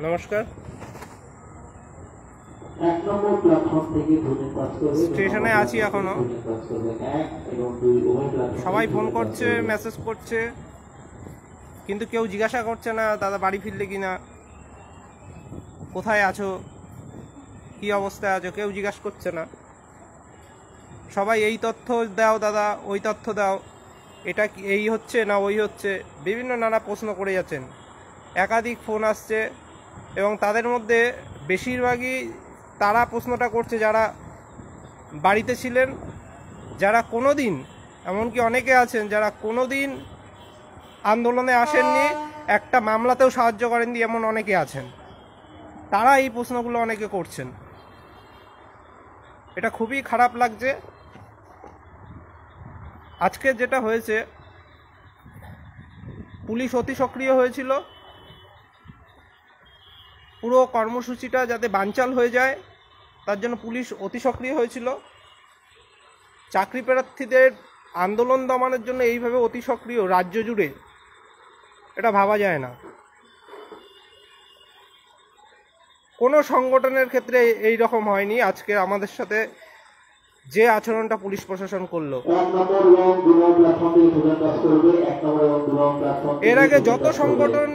নমস্কার। স্টেশনে আছি এখনো। সবাই ফোন করছে, মেসেজ করছে, কিন্তু কেউ জিজ্ঞাসা করছে না দাদা বাড়ি ফিরলে কিনা, কোথায় আছো, কি অবস্থায় আছো, কেউ জিজ্ঞাসা করছে না। সবাই এই তথ্য দাও দাদা, ওই তথ্য দাও, এটা এই হচ্ছে না ওই হচ্ছে, বিভিন্ন নানা প্রশ্ন করে যাচ্ছেন। একাধিক ফোন আসছে এবং তাদের মধ্যে বেশিরভাগই তারা প্রশ্নটা করছে যারা বাড়িতে ছিলেন, যারা কোনো দিন, এমনকি অনেকে আছেন যারা কোনো দিন আন্দোলনে আসেননি, একটা মামলাতেও সাহায্য করেননি, এমন অনেকে আছেন। তারা এই প্রশ্নগুলো অনেকে করছেন। এটা খুবই খারাপ লাগছে। আজকে যেটা হয়েছে, পুলিশ অতি সক্রিয় হয়েছিল পুরো কর্মসূচিটা যাতে বানচাল হয়ে যায় তার জন্য পুলিশ অতি সক্রিয় হয়েছিল। চাকরি প্রার্থীদের আন্দোলন দমানোর জন্য এইভাবে অতি সক্রিয় রাজ্য জুড়ে, এটা ভাবা যায় না। কোনো সংগঠনের ক্ষেত্রে এই রকম হয়নি। আজকে আমাদের সাথে যে আচরণটা পুলিশ প্রশাসন করলো, এর আগে যত সংগঠন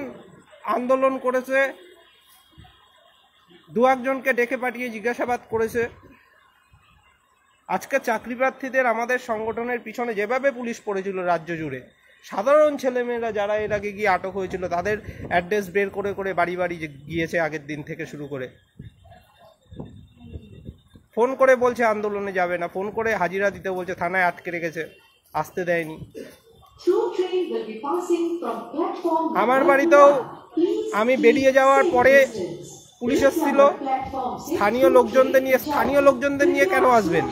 আন্দোলন করেছে দু একজনকে ডেকে পাঠিয়ে জিজ্ঞাসাবাদ করেছে। আজকে চাকরি প্রার্থীদের আমাদের সংগঠনের পিছনে যেভাবে পুলিশ পড়েছিল রাজ্য জুড়ে, সাধারণ ছেলেমেয়েরা যারা এর আগে গিয়ে আটক হয়েছিল তাদের অ্যাড্রেস বের করে করে বাড়ি বাড়ি গিয়েছে আগের দিন থেকে শুরু করে। ফোন করে বলছে আন্দোলনে যাবে না, ফোন করে হাজিরা দিতে বলছে, থানায় আটকে রেখেছে, আসতে দেয়নি। আমার বাড়িতেও আমি বেরিয়ে যাওয়ার পরে পুলিশ এসেছিল স্থানীয় লোকজনদের নিয়ে কেন আসবেন?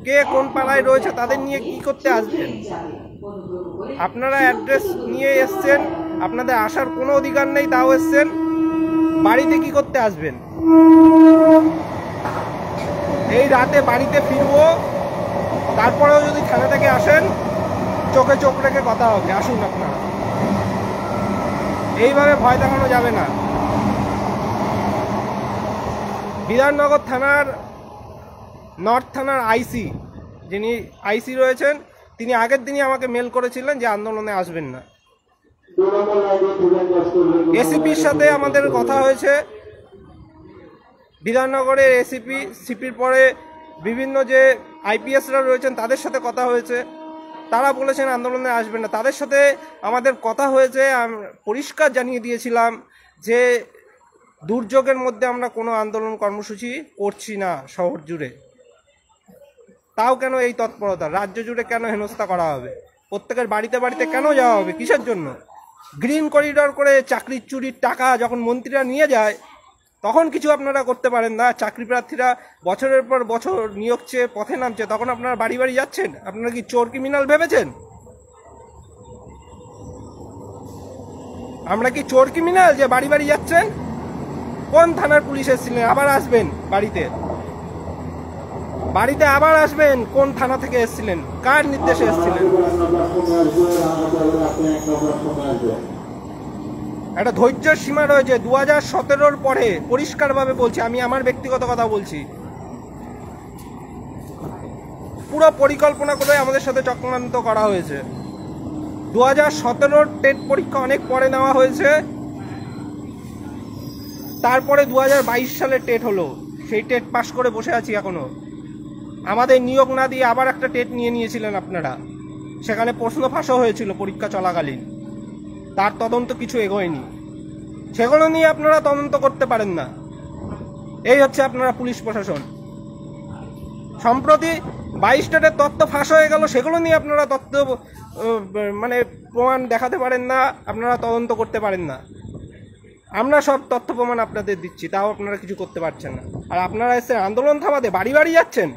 কে কোন পাড়ায় রয়েছে তাদের নিয়ে কি করতে আসবেন? আপনারা অ্যাড্রেস নিয়ে এসছেন, আপনাদের আসার কোনো অধিকার নেই, তাও এসছেন। বাড়িতে কি করতে আসবেন? এই রাতে বাড়িতে ফিরবো, তারপরেও যদি থানা থেকে আসেন চোখে চোখ রেখে কথা হবে, আসুন আপনারা। এইভাবে ভয় দেখানো যাবে না। বিধাননগর থানার নর্থ থানার আইসি, যিনি আইসি রয়েছেন, তিনি আগের দিনই আমাকে মেল করেছিলেন যে আন্দোলনে আসবেন না। এসিপির সাথে আমাদের কথা হয়েছে, বিধাননগরের এসিপি, সিপির পরে বিভিন্ন যে আইপিএসরা রয়েছেন তাদের সাথে কথা হয়েছে, তারা বলেছেন আন্দোলনে আসবেন না। তাদের সাথে আমাদের কথা হয়েছে, পরিষ্কার জানিয়ে দিয়েছিলাম যে দুর্যোগের মধ্যে আমরা কোনো আন্দোলন কর্মসূচি করছি না শহর জুড়ে। তাও কেন এই তৎপরতা? রাজ্য জুড়ে কেন হেনস্থা করা হবে? প্রত্যেকের বাড়িতে বাড়িতে কেন যাওয়া হবে? কিসের জন্য? গ্রিন করিডর করে চাকরির চুরির টাকা যখন মন্ত্রীরা নিয়ে যায় তখন কিছু আপনারা করতে পারেন না। চাকরি প্রার্থীরা বছরের পর বছর নিয়োগ চেয়ে পথে নামছে, তখন আপনারা বাড়ি বাড়ি যাচ্ছেন। আপনারা কি চোর ক্রিমিনাল ভেবেছেন? আমরা কি চোর ক্রিমিনাল যে বাড়ি বাড়ি যাচ্ছেন? কোন থানার পুলিশ এসেছিলেন? আবার আসবেন বাড়িতে, বাড়িতে আবার আসবেন। কোন থানা থেকে এসেছিলেন? কার নির্দেশে এসেছিলেন? একটা ধৈর্যের সীমা রয়েছে। 2017-র পরে পরিষ্কারভাবে বলছি, আমি আমার ব্যক্তিগত কথা বলছি, পুরো পরিকল্পনা করে আমাদের সাথে চক্রান্ত করা হয়েছে। 2017-র টেট পরীক্ষা অনেক পরে নেওয়া হয়েছে, তারপরে 2022 সালে টেট হলো। সেই টেট পাস করে বসে আছি এখনো। আমাদের নিয়োগ না দিয়ে আবার একটা টেট নিয়েছিলেন আপনারা, সেখানে প্রশ্ন ফাঁসও হয়েছিল পরীক্ষা চলাকালীন, তার তদন্ত কিছু এগোয়নি। সেগুলো নিয়ে আপনারা তদন্ত করতে পারেন না। এই হচ্ছে আপনারা পুলিশ প্রশাসন। সম্প্রতি 22 টেটের তথ্য ফাঁস হয়ে গেল, সেগুলো নিয়ে আপনারা তথ্য প্রমাণ দেখাতে পারেন না, আপনারা তদন্ত করতে পারেন না। আমরা সব তথ্য প্রমাণ আপনাদের দিচ্ছি, তাও আপনারা কিছু করতে পারছেন না। আর আপনারা এসে আন্দোলন থামাতে বাড়ি বাড়ি যাচ্ছেন,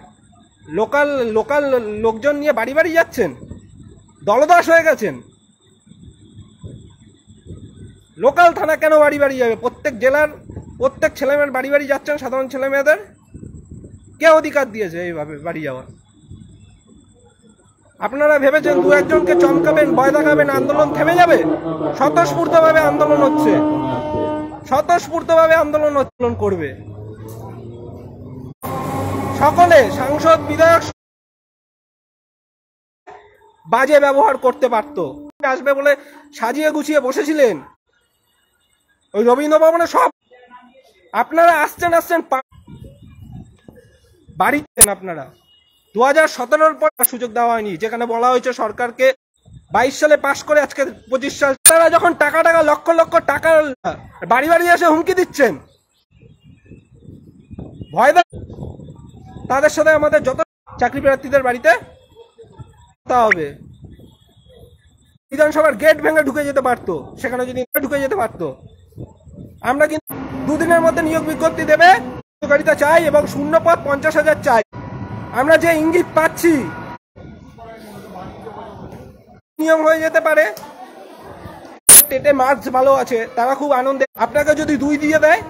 লোকাল লোকজন নিয়ে বাড়ি বাড়ি যাচ্ছেন, দলদাস হয়ে গেছেন। লোকাল থানা কেন বাড়ি বাড়ি যাবে? প্রত্যেক জেলার প্রত্যেক ছেলেমেয়ের বাড়ি বাড়ি যাচ্ছেন, সাধারণ ছেলেমেয়েদের কে অধিকার দিয়েছে এইভাবে বাড়ি যাওয়ার? আপনারা ভেবেছেন দু একজনকে চমকাবেন, ভয় দেখাবেন, আন্দোলন থেমে যাবে? স্বতঃস্ফূর্তভাবে আন্দোলন হচ্ছে, স্বতঃস্ফূর্তভাবে আন্দোলন করবে সকলে। সাংসদ, বিধায়ক বাজে ব্যবহার করতে পারতো। আসবে বলে সাজিয়ে গুছিয়ে বসেছিলেন ওই রবীন্দ্র ভবনে। সব আপনারা আসছেন বাড়িতে। আপনারা 2017 পর সুযোগ দেওয়া হয়নি, যেখানে বলা হয়েছে সরকারকে 22 সালে পাশ করে আজকে 25 সাল। তারা যখন টাকা লক্ষ লক্ষ টাকা বাড়ি বাড়ি এসে হুমকি দিচ্ছেন, ভয় তাদের সাথে আমাদের যত চাকরি প্রার্থীদের বাড়িতে হবে। বিধানসভার গেট ভেঙে ঢুকে যেতে পারতো, সেখানে যদি ঢুকে যেতে পারতো। আমরা কিন্তু দুদিনের মধ্যে নিয়োগ বিজ্ঞপ্তি দেবে, কার্যকারিতা চাই এবং শূন্য পদ 50,000 চাই। আমরা যে ইঙ্গিত পাচ্ছি নিয়ম হয়ে যেতে পারে। টেটে মার্কস ভালো আছে তারা খুব আনন্দে, আপনাকে যদি 2 দিয়ে দেয়,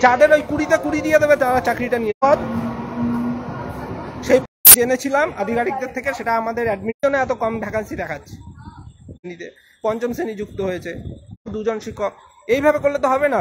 যাদের ওই 20তে 20 দিয়ে দেবে তারা চাকরিটা নিয়ে। সেই জেনেছিলাম আধিকারিকদের থেকে, সেটা আমাদের অ্যাডমিশনে এত কম ভ্যাকান্সি দেখাচ্ছে। 5ম শ্রেণী যুক্ত হয়েছে 2 জন শিক্ষক। এইভাবে করলে তো হবে না।